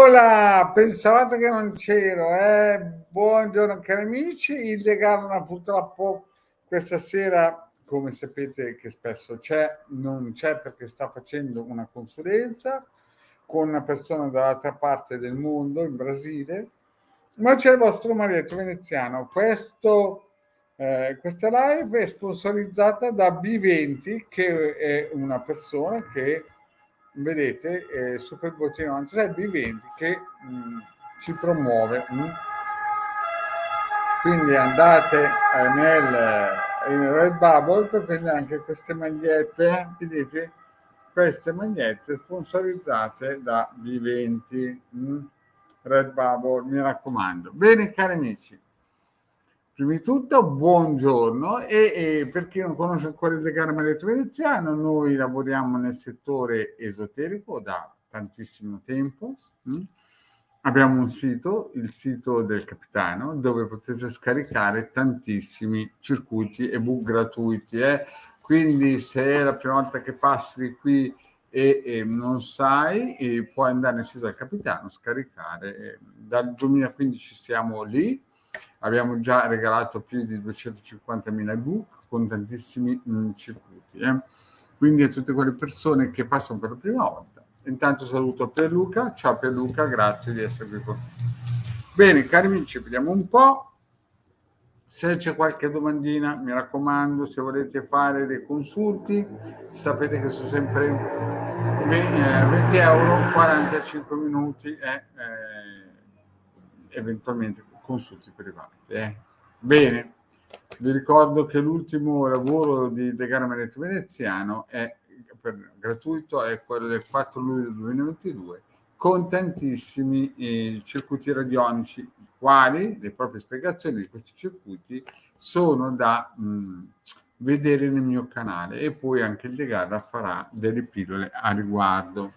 Eccola, pensavate che non c'ero, eh? Buongiorno cari amici, il Legarna purtroppo questa sera, come sapete che spesso c'è, non c'è perché sta facendo una consulenza con una persona dall'altra parte del mondo, in Brasile, ma c'è il vostro Marietto Veneziano. Questa live è sponsorizzata da B20, che è una persona che vedete Super Bottino 96 B20 che ci promuove. Quindi andate in Redbubble per prendere anche queste magliette, vedete, queste magliette sponsorizzate da B20. Redbubble, mi raccomando. Bene cari amici, prima di tutto buongiorno e per chi non conosce ancora il Legame Maledetto Veneziano, noi lavoriamo nel settore esoterico da tantissimo tempo. Abbiamo un sito, il sito del Capitano, dove potete scaricare tantissimi circuiti ebook gratuiti. Quindi se è la prima volta che passi di qui e non sai, puoi andare nel sito del Capitano, scaricare. Dal 2015 siamo lì. Abbiamo già regalato più di 250.000 ebook con tantissimi circuiti. Quindi a tutte quelle persone che passano per la prima volta. Intanto saluto Pierluca. Ciao Pierluca, grazie di essere qui con noi. Bene, cari amici, vediamo un po'. Se c'è qualche domandina, mi raccomando, se volete fare dei consulti, sapete che sono sempre 20 euro, 45 minuti eventualmente consulti privati. Bene, vi ricordo che l'ultimo lavoro di De Gara Maledetto Veneziano è gratuito, è quello del 4 luglio 2022 con tantissimi circuiti radionici, quali le proprie spiegazioni di questi circuiti sono da vedere nel mio canale, e poi anche il De Gara farà delle pillole a riguardo.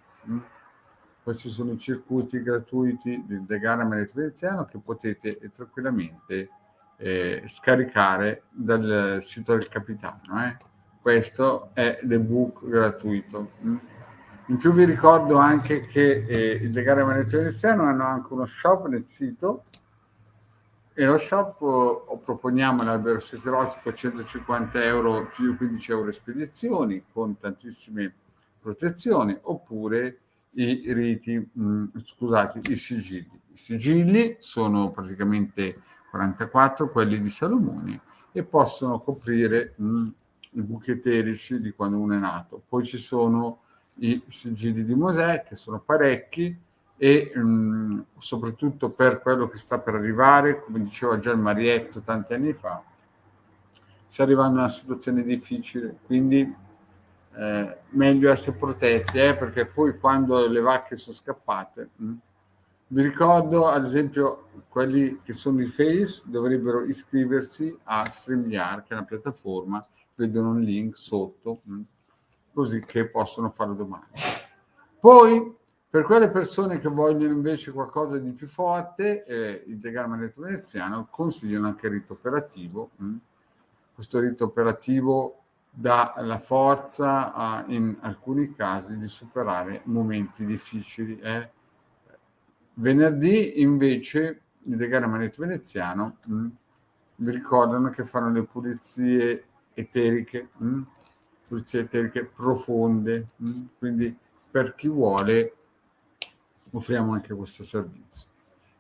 Questi sono i circuiti gratuiti del De Gara Maledetto Veneziano che potete tranquillamente scaricare dal sito del Capitano. Questo è l'ebook gratuito. In più vi ricordo anche che il De Gara Maledetto Veneziano hanno anche uno shop nel sito, e lo shop proponiamo l'albero erotico 150 euro più 15 euro spedizioni con tantissime protezioni, oppure i riti, i sigilli. I sigilli sono praticamente 44, quelli di Salomone, e possono coprire i buchi eterici di quando uno è nato. Poi ci sono i sigilli di Mosè, che sono parecchi, e soprattutto per quello che sta per arrivare, come diceva già il Marietto tanti anni fa, si arriva in una situazione difficile, quindi meglio essere protetti, perché poi quando le vacche sono scappate, vi ricordo ad esempio quelli che sono i Face dovrebbero iscriversi a StreamYard, che è una piattaforma, vedono un link sotto, così che possono fare domande. Poi per quelle persone che vogliono invece qualcosa di più forte, il De Gara Maledetto Veneziano consigliano anche il rito operativo. Questo rito operativo dà la forza in alcuni casi di superare momenti difficili. Venerdì invece il De Gara Maledetto Veneziano vi ricordano che fanno le pulizie eteriche profonde, quindi per chi vuole offriamo anche questo servizio.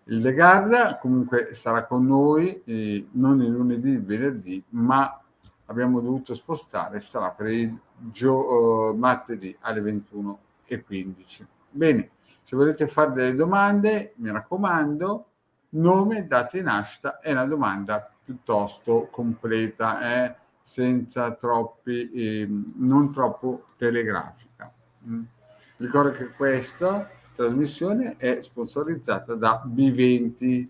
Il De Garda comunque sarà con noi non il lunedì, il venerdì, ma abbiamo dovuto spostare, sarà per il martedì alle 21:15. Bene, se volete fare delle domande, mi raccomando, nome, data di nascita è una domanda piuttosto completa, senza troppi, non troppo telegrafica. Ricordo che questa trasmissione è sponsorizzata da B20.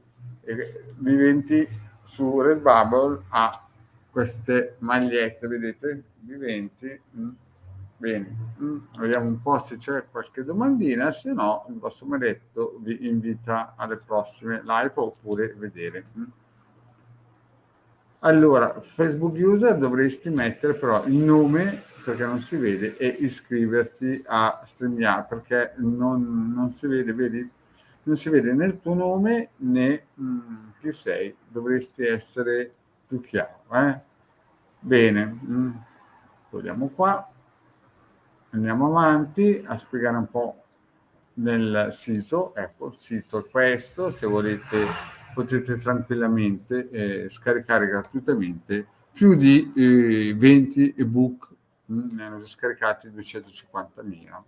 B20 su Redbubble ha queste magliette, vedete? B20. Bene, vediamo un po' se c'è qualche domandina, se no il vostro Marietto vi invita alle prossime live oppure vedere. Allora, Facebook user dovresti mettere però il nome, perché non si vede, e iscriverti a StreamYard, perché non si vede, vedi? non si vede né il tuo nome né chi sei, dovresti essere più chiaro. Bene, togliamo qua, andiamo avanti a spiegare un po' nel sito. Ecco, il sito è questo, se volete potete tranquillamente scaricare gratuitamente più di 20 ebook, ne hanno scaricati 250.000.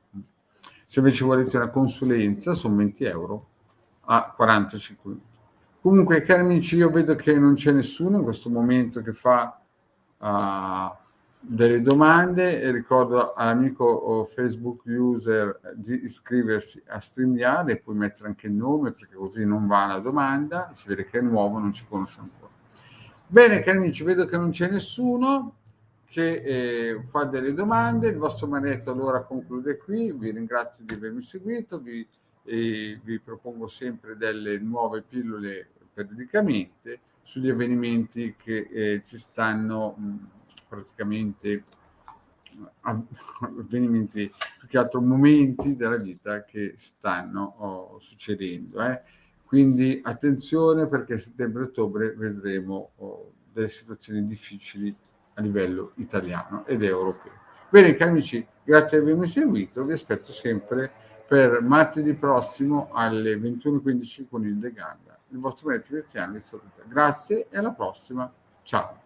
Se invece volete una consulenza sono 20 euro a 45 minuti. Comunque, cari amici, io vedo che non c'è nessuno in questo momento che fa delle domande, e ricordo all'amico Facebook user di iscriversi a StreamYard e poi mettere anche il nome, perché così non va la domanda, si vede che è nuovo, non ci conosce ancora. Bene, cari amici, vedo che non c'è nessuno che fa delle domande. Il vostro Manetto allora conclude qui, vi ringrazio di avermi seguito, vi propongo sempre delle nuove pillole periodicamente sugli avvenimenti che ci stanno praticamente avvenimenti, più che altro momenti della vita che stanno succedendo. Quindi attenzione, perché a settembre-ottobre vedremo delle situazioni difficili a livello italiano ed europeo. Bene, cari amici, grazie di avermi seguito, vi aspetto sempre per martedì prossimo alle 21:15 con il De Ganda. Il vostro Benedetto Veneziano vi saluta. Grazie e alla prossima. Ciao.